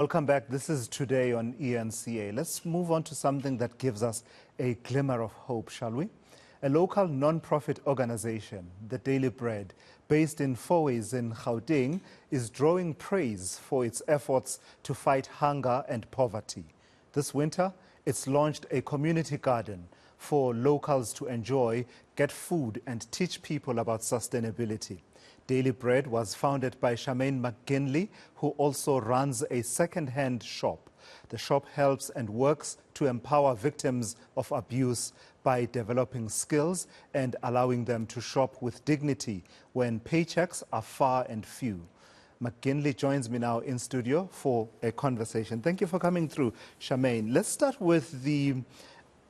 Welcome back. This is Today on ENCA. Let's move on to something that gives us a glimmer of hope, shall we? A local non-profit organization, The Daily Bread, based in Fourways in Gauteng, is drawing praise for its efforts to fight hunger and poverty. This winter, it's launched a community garden for locals to enjoy, get food and teach people about sustainability. Daily Bread was founded by Charmaine McGinley, who also runs a second-hand shop. The shop helps and works to empower victims of abuse by developing skills and allowing them to shop with dignity when paychecks are far and few. McGinley joins me now in studio for a conversation. Thank you for coming through, Charmaine. Let's start with the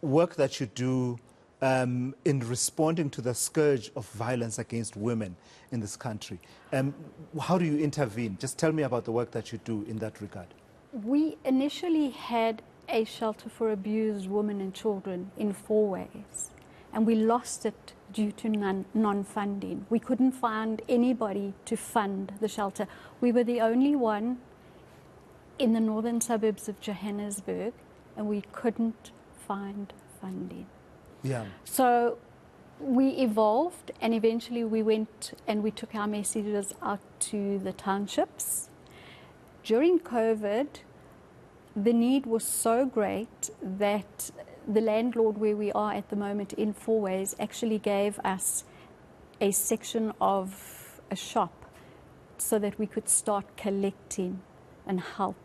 work that you do in responding to the scourge of violence against women in this country. How do you intervene? Just tell me about the work that you do in that regard. We initially had a shelter for abused women and children in Fourways, and we lost it due to non-funding. We couldn't find anybody to fund the shelter. We were the only one in the northern suburbs of Johannesburg, and we couldn't find funding. Yeah. So we evolved, and eventually we went and we took our messages out to the townships. During COVID, the need was so great that the landlord where we are at the moment in Fourways actually gave us a section of a shop so that we could start collecting and help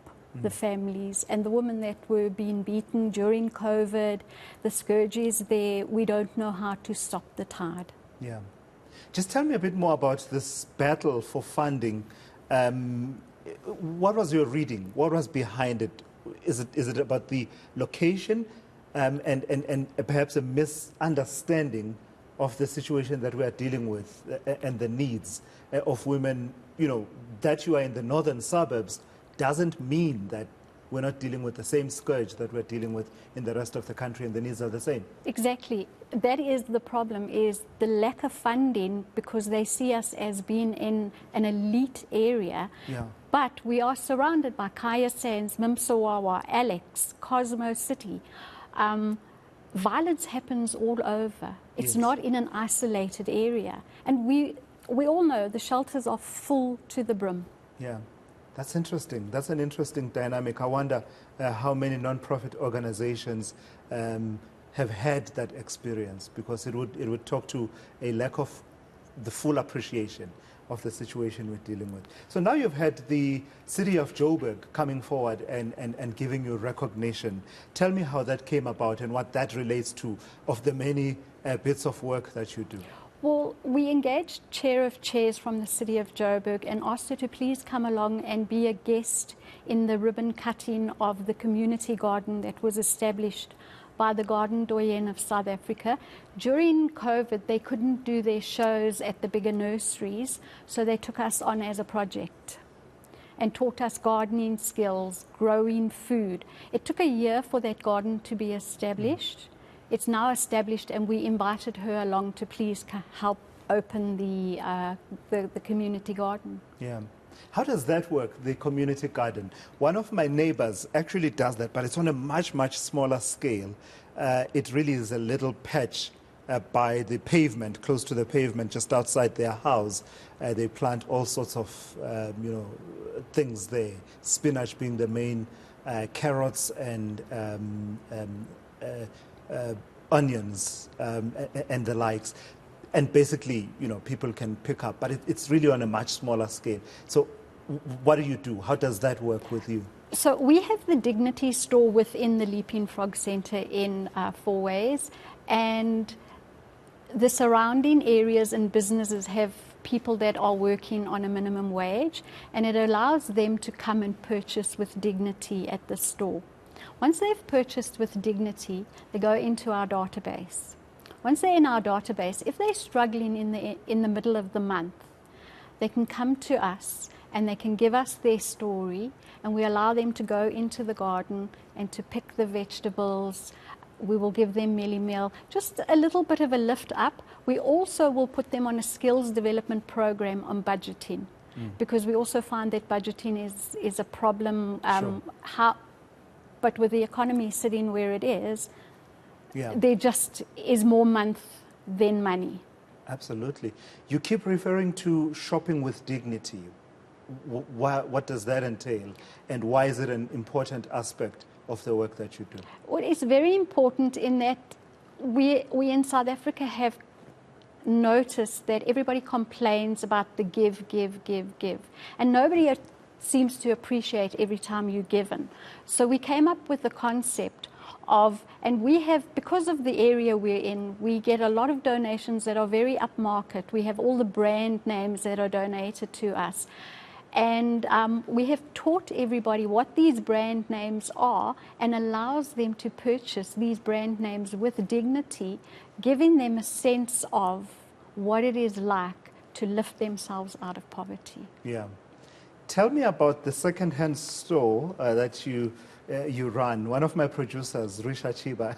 the families and the women that were being beaten during COVID. The scourge is there. We don't know how to stop the tide. Yeah. Just tell me a bit more about this battle for funding. What was your reading? What was behind it? Is it about the location and perhaps a misunderstanding of the situation that we are dealing with and the needs of women? You know, that you are in the northern suburbs doesn't mean that we're not dealing with the same scourge that we're dealing with in the rest of the country, and the needs are the same. Exactly. That is the problem, is the lack of funding, because they see us as being in an elite area. Yeah. But we are surrounded by Kaya Sands, Mimsawawa, Alex, Cosmo City. Violence happens all over. It's Yes. not in an isolated area. And we all know the shelters are full to the brim. Yeah. That's interesting. That's an interesting dynamic. I wonder how many non-profit organizations have had that experience, because it would talk to a lack of the full appreciation of the situation we're dealing with. So now you've had the city of Joburg coming forward and giving you recognition. Tell me how that came about and what that relates to of the many bits of work that you do. Well, we engaged Chair of Chairs from the city of Joburg and asked her to please come along and be a guest in the ribbon cutting of the community garden that was established by the Garden Doyen of South Africa. During COVID, they couldn't do their shows at the bigger nurseries, so they took us on as a project and taught us gardening skills, growing food. It took a year for that garden to be established. It's now established, and we invited her along to please help open the community garden. Yeah. How does that work, the community garden? One of my neighbors actually does that, but it's on a much, much smaller scale. It really is a little patch by the pavement, close to the pavement, just outside their house. They plant all sorts of, things there, spinach being the main, carrots and onions and the likes, and basically, people can pick up, but it's really on a much smaller scale. So what do? How does that work with you? So we have the Dignity store within the Leaping Frog Centre in Fourways, and the surrounding areas and businesses have people that are working on a minimum wage, and it allows them to come and purchase with dignity at the store. Once they've purchased with dignity, they go into our database. Once they're in our database, if they're struggling in the middle of the month, they can come to us and they can give us their story, and we allow them to go into the garden and to pick the vegetables. We will give them mealie meal, just a little bit of a lift up. We also will put them on a skills development program on budgeting. because we also find that budgeting is a problem. Sure. But with the economy sitting where it is, Yeah. there just is more month than money. Absolutely. You keep referring to shopping with dignity. What does that entail, and why is it an important aspect of the work that you do? Well, it's very important in that we in South Africa have noticed that everybody complains about the give, and nobody seems to appreciate every time you're given. So we came up with the concept of, and we have, because of the area we're in, we get a lot of donations that are very upmarket. We have all the brand names that are donated to us. And we have taught everybody what these brand names are and allows them to purchase these brand names with dignity, giving them a sense of what it is like to lift themselves out of poverty. Yeah. Tell me about the second-hand store that you run. One of my producers, Risha Chiba,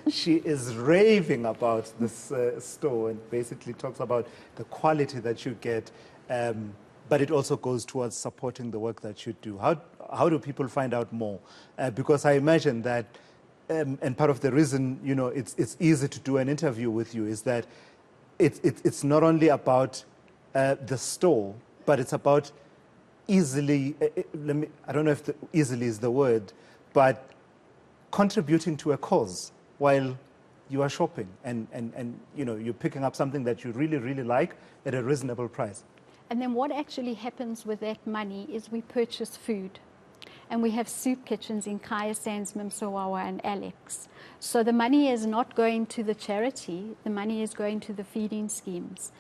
she is raving about this store and basically talks about the quality that you get, but it also goes towards supporting the work that you do. How do people find out more? Because I imagine that, and part of the reason it's easy to do an interview with you is that it's not only about the store, but it's about easily, I don't know if easily is the word, but contributing to a cause while you are shopping and you're picking up something that you really, really like at a reasonable price. And then what actually happens with that money is we purchase food. And we have soup kitchens in Kaya Sands, Mimsawawa and Alex. So the money is not going to the charity, the money is going to the feeding schemes.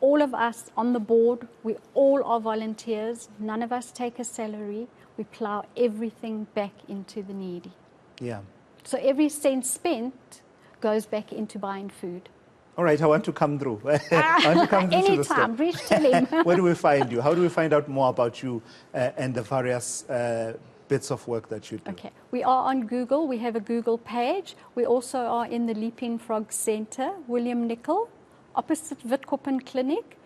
All of us on the board, we all are volunteers. None of us take a salary. We plow everything back into the needy. Yeah. So every cent spent goes back into buying food. All right, I want to come through. I want to come through to the store. Anytime, reach to him. Where do we find you? How do we find out more about you and the various bits of work that you do? Okay, we are on Google. We have a Google page. We also are in the Leaping Frog Centre, William Nicol, opposite Witkoppen Clinic.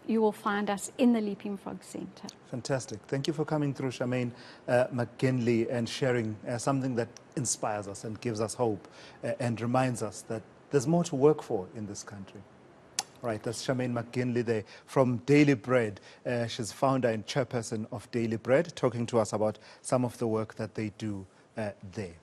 You will find us in the Leaping Frog Centre. Fantastic. Thank you for coming through, Charmaine McGinley, and sharing something that inspires us and gives us hope and reminds us that there's more to work for in this country. Right, that's Charmaine McGinley there from Daily Bread. She's founder and chairperson of Daily Bread, talking to us about some of the work that they do there.